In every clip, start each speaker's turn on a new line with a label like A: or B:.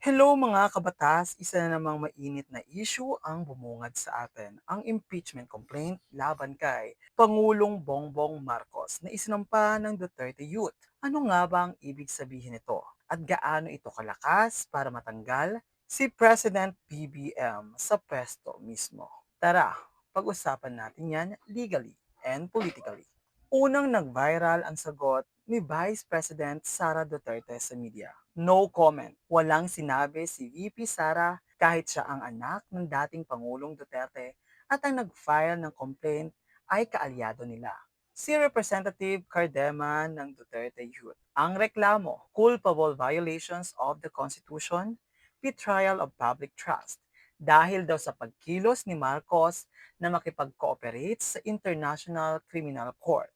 A: Hello mga kabatas, isa na namang mainit na issue ang bumungad sa atin, ang impeachment complaint laban kay Pangulong Bongbong Marcos na isinampa ng Duterte Youth. Ano nga ba ang ibig sabihin nito? At gaano ito kalakas para matanggal si President BBM sa pwesto mismo? Tara, pag-usapan natin yan legally and politically. Unang nag-viral ang sagot ni Vice President Sara Duterte sa media. No comment. Walang sinabi si VP Sara kahit siya ang anak ng dating Pangulong Duterte at ang nag-file ng complaint ay kaalyado nila. Si Representative Cardema ng Duterte Youth. Ang reklamo, culpable violations of the Constitution, betrayal of public trust, dahil daw sa pagkilos ni Marcos na makipag-cooperate sa International Criminal Court.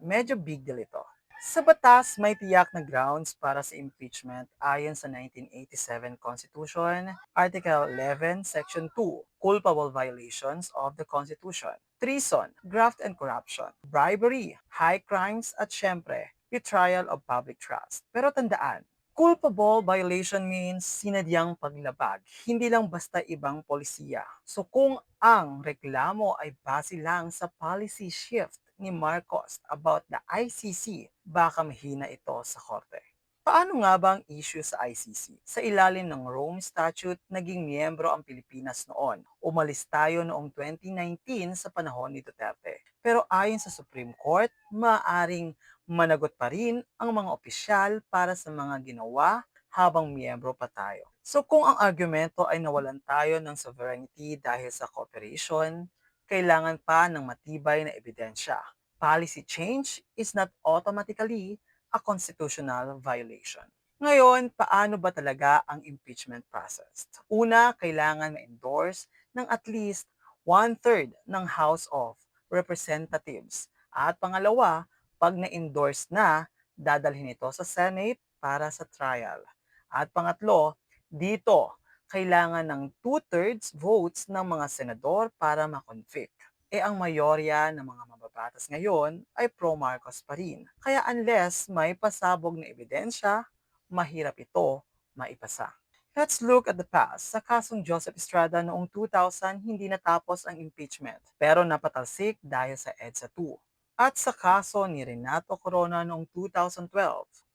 A: Medyo big deal ito. Sa batas, may tiyak na grounds para sa impeachment ayon sa 1987 Constitution, Article 11, Section 2, culpable violations of the Constitution, treason, graft and corruption, bribery, high crimes at syempre, betrayal of public trust. Pero tandaan, culpable violation means sinadyang paglabag, hindi lang basta ibang polisiya. So kung ang reklamo ay base lang sa policy shift ni Marcos about the ICC, baka mahina ito sa korte. Paano nga ba ang issue sa ICC? Sa ilalim ng Rome Statute, naging miyembro ang Pilipinas noon. Umalis tayo noong 2019 sa panahon ni Duterte. Pero ayon sa Supreme Court, maaring managot pa rin ang mga opisyal para sa mga ginawa habang miyembro pa tayo. So kung ang argumento ay nawalan tayo ng sovereignty dahil sa cooperation, kailangan pa ng matibay na ebidensya. Policy change is not automatically a constitutional violation. Ngayon, paano ba talaga ang impeachment process? Una, kailangan ma-endorse ng at least one-third ng House of Representatives. At pangalawa, pag na-endorse na, dadalhin ito sa Senate para sa trial. At pangatlo, dito, kailangan ng two-thirds votes ng mga senador para makonvict. Ang mayorya ng mga mababatas ngayon ay pro-Marcos pa rin. Kaya unless may pasabog na ebidensya, mahirap ito maipasa. Let's look at the past. Sa kasong Joseph Estrada noong 2000, hindi natapos ang impeachment, pero napatalsik dahil sa EDSA 2. At sa kaso ni Renato Corona noong 2012,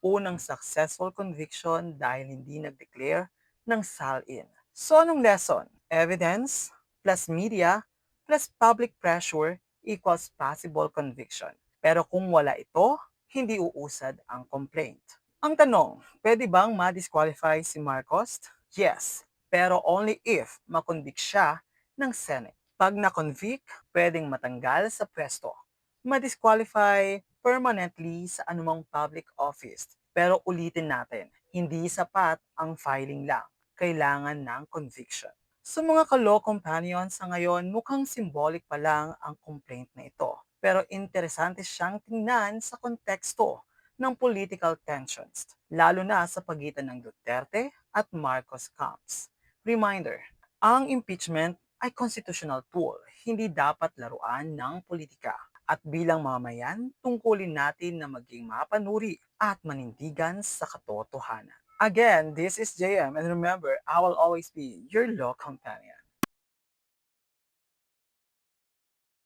A: unang successful conviction dahil hindi nag-declare ng SAL-in. So anong lesson? Evidence plus media plus public pressure equals possible conviction. Pero kung wala ito, hindi uusad ang complaint. Ang tanong, pwede bang ma-disqualify si Marcos? Yes, pero only if makonvict siya ng Senate. Pag na-convict, pwedeng matanggal sa pwesto. Ma-disqualify permanently sa anumang public office. Pero ulitin natin, hindi sapat ang filing lang. Kailangan ng conviction. Sa mga ka-law companions sa ngayon, mukhang symbolic pa lang ang complaint na ito. Pero interesante siyang tingnan sa konteksto ng political tensions, lalo na sa pagitan ng Duterte at Marcos camps. Reminder, ang impeachment ay constitutional tool, hindi dapat laruan ng politika. At bilang mamayan, tungkulin natin na maging mapanuri at manindigan sa katotohanan. Again, this is JM, and remember, I will always be your law companion.